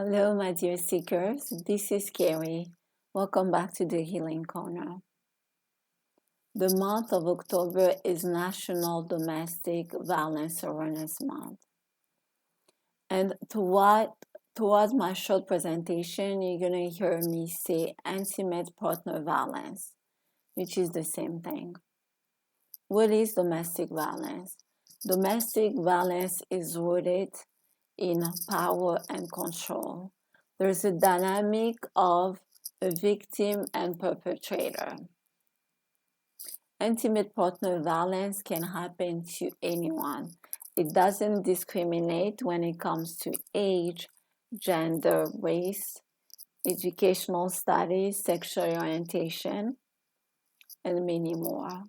Hello, my dear seekers. This is Carrie. Welcome back to the Healing Corner. The month of October is National Domestic Violence Awareness Month. And towards my short presentation, you're going to hear me say intimate partner violence, which is the same thing. What is domestic violence? Domestic violence is rooted in power and control. There's a dynamic of a victim and perpetrator. Intimate partner violence can happen to anyone. It doesn't discriminate when it comes to age, gender, race, educational status, sexual orientation, and many more.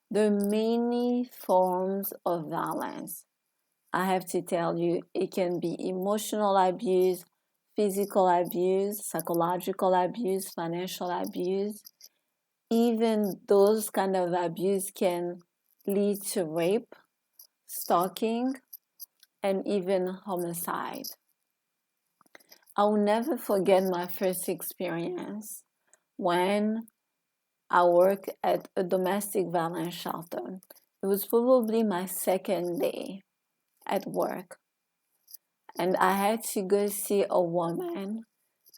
There are many forms of violence. I have to tell you, it can be emotional abuse, physical abuse, psychological abuse, financial abuse. Even those kind of abuse can lead to rape, stalking, and even homicide. I will never forget my first experience when I worked at a domestic violence shelter. It was probably my second day at work. And I had to go see a woman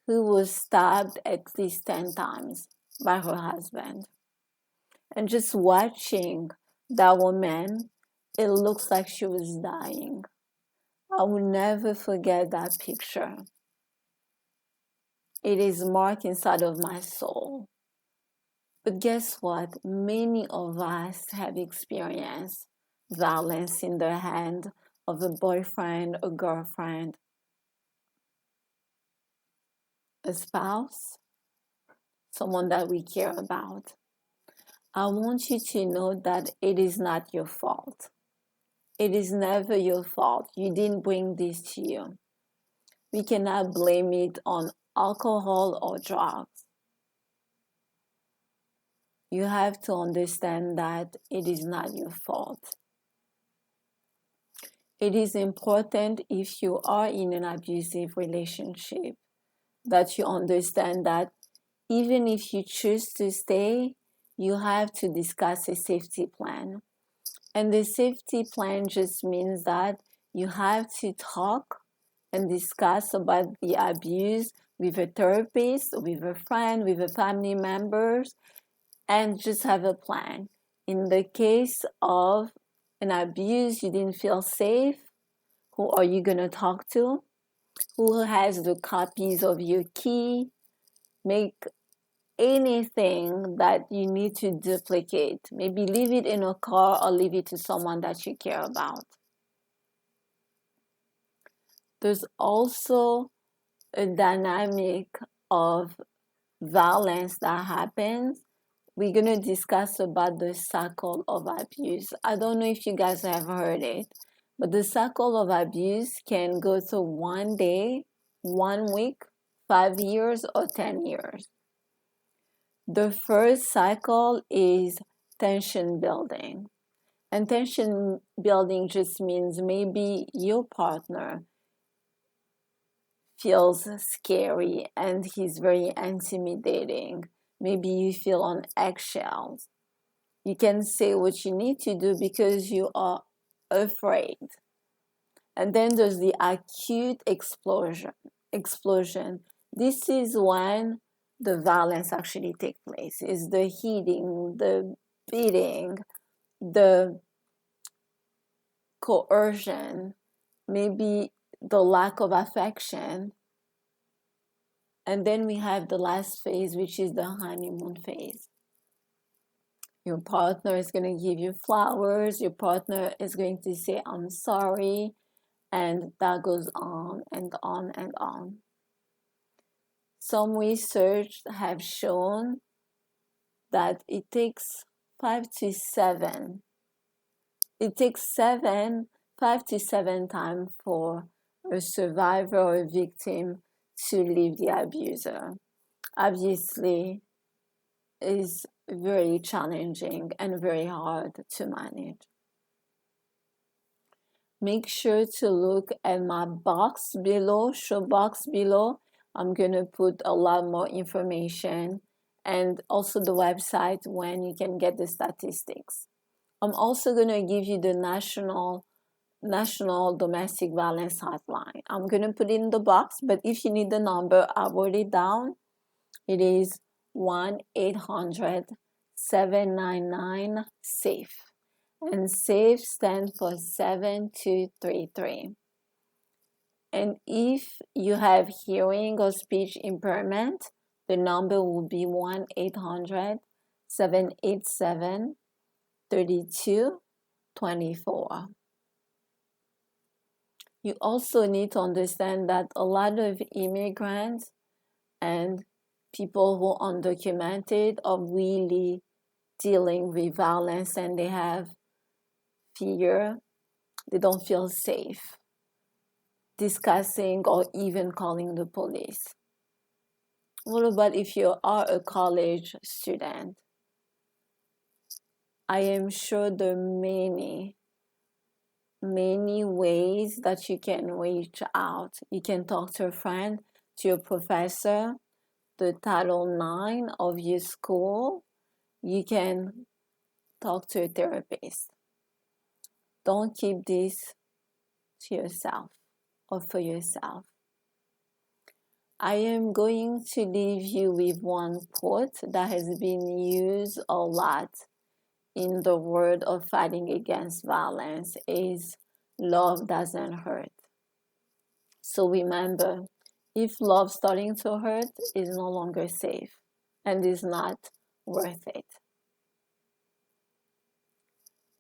who was stabbed at least 10 times by her husband. And just watching that woman, it looks like she was dying. I will never forget that picture. It is marked inside of my soul. But guess what? Many of us have experienced violence in the hand of a boyfriend, a girlfriend, a spouse, someone that we care about. I want you to know that it is not your fault. It is never your fault. You didn't bring this to you. We cannot blame it on alcohol or drugs. You have to understand that it is not your fault. It is important, if you are in an abusive relationship, that you understand that even if you choose to stay, you have to discuss a safety plan. And the safety plan just means that you have to talk and discuss about the abuse with a therapist, with a friend, with a family members, and just have a plan. In the case of an abuse, you didn't feel safe, who are you going to talk to? Who has the copies of your key? Make anything that you need to duplicate. Maybe leave it in a car or leave it to someone that you care about. There's also a dynamic of violence that happens. We're going to discuss about the cycle of abuse. I don't know if you guys have heard it, but the cycle of abuse can go through 1 day, 1 week, 5 years, or 10 years. The first cycle is tension building. And tension building just means maybe your partner feels scary and he's very intimidating. Maybe you feel on eggshells. You can say what you need to do because you are afraid. And then there's the acute explosion. This is when the violence actually takes place. It's the hitting, the beating, the coercion, maybe the lack of affection. And then we have the last phase, which is the honeymoon phase. Your partner is going to give you flowers. Your partner is going to say, I'm sorry. And that goes on and on and on. Some research have shown that it takes 5 to 7. It takes 5 to 7 times for a survivor or a victim to leave the abuser. Obviously, is very challenging and very hard to manage. make sure to look at my box below, show box below. I'm going to put a lot more information and also the website when you can get the statistics. I'm also going to give you the National Domestic Violence Hotline. I'm going to put it in the box, but if you need the number, I wrote it down. It is 1-800-799 SAFE. And SAFE stands for 7233. And if you have hearing or speech impairment, the number will be 1-800-787-3224. You also need to understand that a lot of immigrants and people who are undocumented are really dealing with violence, and they have fear. They don't feel safe discussing or even calling the police. What about if you are a college student? I am sure there are many ways that you can reach out. You can talk to a friend, to your professor, the Title IX of your school. You can talk to a therapist. Don't keep this to yourself or for yourself. I am going to leave you with one quote that has been used a lot in the world of fighting against violence is love doesn't hurt. So remember, if love starting to hurt is no longer safe and is not worth it.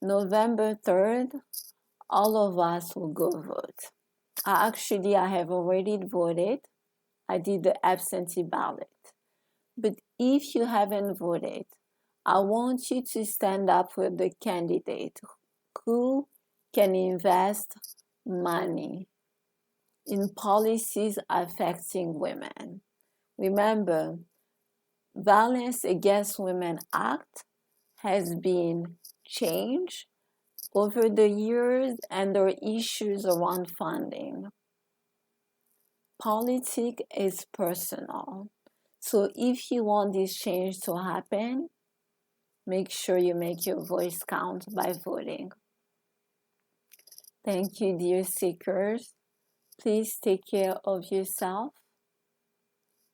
November 3rd, all of us will go vote. I have already voted. I did the absentee ballot. But if you haven't voted, I want you to stand up for the candidate who can invest money in policies affecting women. Remember, Violence Against Women Act has been changed over the years, and there are issues around funding. Politics is personal. So if you want this change to happen, make sure you make your voice count by voting. Thank you, dear seekers. Please take care of yourself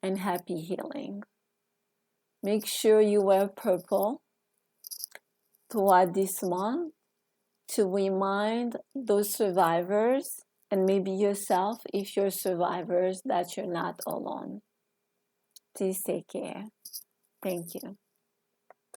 and happy healing. Make sure you wear purple throughout this month to remind those survivors, and maybe yourself if you're survivors, that you're not alone. Please take care. Thank you.